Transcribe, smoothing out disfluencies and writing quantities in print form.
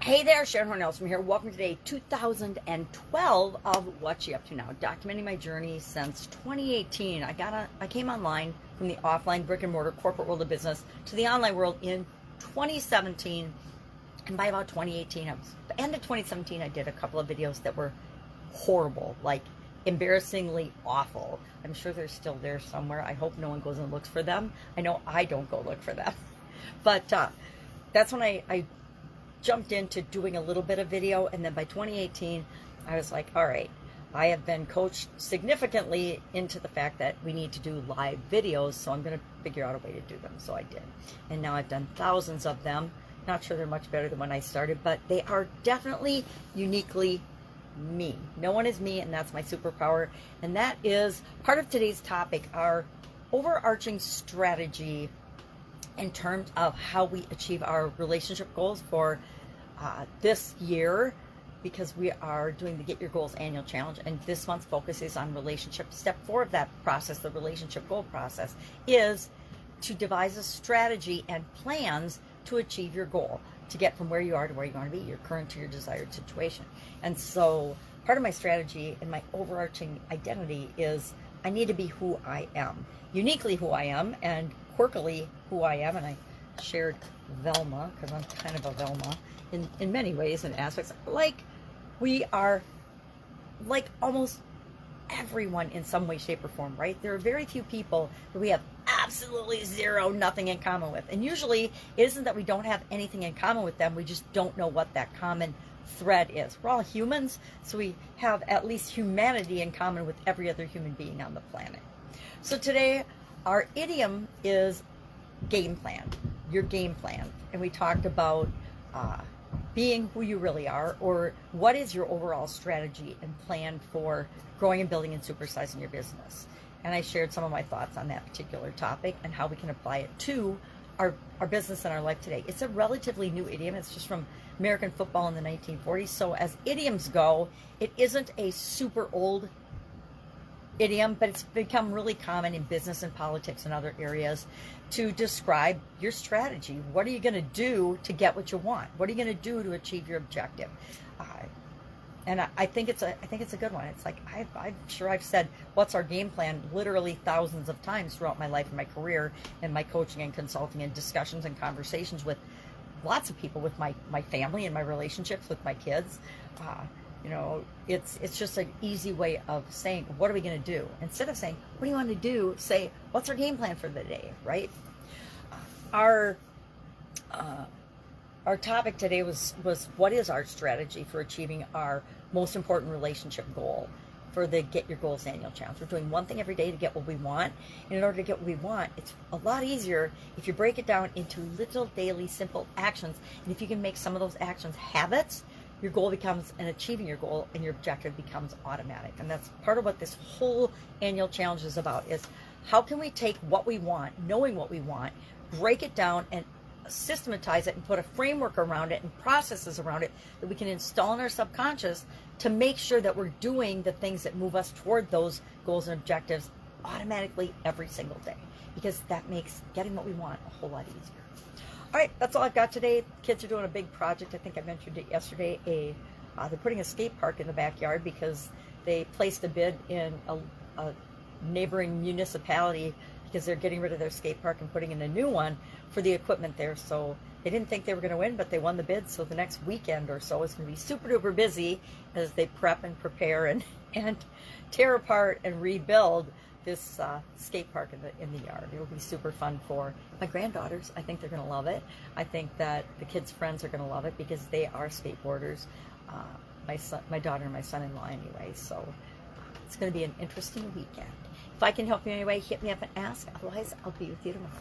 Hey there, Horne-Ellstrom here. Welcome to day 2012 of What You Up To Now, documenting my journey since 2018. I came online from the offline brick and mortar corporate world of business to the online world in 2017, and by about 2018, end of 2017, I did a couple of videos that were horrible, like embarrassingly awful. I'm sure they're still there somewhere. I hope no one goes and looks for them. I know I don't go look for them, but that's when I jumped into doing a little bit of video, and then by 2018 I was like, all right, I have been coached significantly into the fact that we need to do live videos, so I'm going to figure out a way to do them. So I did, and now I've done thousands of them. Not sure they're much better than when I started, but they are definitely uniquely me. No one is me, and that's my superpower. And that is part of today's topic, our overarching strategy in terms of how we achieve our relationship goals for this year, because we are doing the Get Your Goals annual challenge, and this month's focus is on relationship. Step 4 of that process, the relationship goal process, is to devise a strategy and plans to achieve your goal, to get from where you are to where you want to be, your current to your desired situation. And so part of my strategy and my overarching identity is I need to be who I am, uniquely who I am, and quirkily who I am. And I shared Velma, because I'm kind of a Velma in many ways and aspects. Like, we are like almost everyone in some way, shape, or form, right? There are very few people that we have absolutely nothing in common with. And usually it isn't that we don't have anything in common with them, we just don't know what that common thread is. We're all humans, so we have at least humanity in common with every other human being on the planet. So today our idiom is game plan, your game plan. And we talked about being who you really are, or what is your overall strategy and plan for growing and building and supersizing your business. And I shared some of my thoughts on that particular topic and how we can apply it to our business and our life today. It's a relatively new idiom. It's just from American football in the 1940s. So as idioms go, it isn't a super old idiom, but it's become really common in business and politics and other areas to describe your strategy. What are you going to do to get what you want? What are you going to do to achieve your objective? And I think it's a good one. It's like I'm sure I've said, "What's our game plan?" literally thousands of times throughout my life and my career and my coaching and consulting and discussions and conversations with lots of people, with my family and my relationships with my kids. You know, it's just an easy way of saying, what are we going to do? Instead of saying, what do you want to do? Say, what's our game plan for the day, right? Our topic today was what is our strategy for achieving our most important relationship goal for the Get Your Goals annual challenge. We're doing one thing every day to get what we want. And in order to get what we want, it's a lot easier if you break it down into little daily simple actions. And if you can make some of those actions habits, your goal becomes, and achieving your goal and your objective becomes automatic. And that's part of what this whole annual challenge is about, is how can we take what we want, knowing what we want, break it down and systematize it and put a framework around it and processes around it that we can install in our subconscious to make sure that we're doing the things that move us toward those goals and objectives automatically every single day, because that makes getting what we want a whole lot easier. All right, that's all I've got today. Kids are doing a big project. I think I mentioned it yesterday. They're putting a skate park in the backyard because they placed a bid in a neighboring municipality because they're getting rid of their skate park and putting in a new one for the equipment there. So they didn't think they were going to win, but they won the bid. So the next weekend or so is going to be super duper busy as they prep and prepare and tear apart and rebuild this skate park in the yard. It'll be super fun for my granddaughters. I think they're going to love it. I think that the kids' friends are going to love it because they are skateboarders. My daughter and my son-in-law anyway. So it's going to be an interesting weekend. If I can help you in any way, hit me up and ask. Otherwise, I'll be with you tomorrow.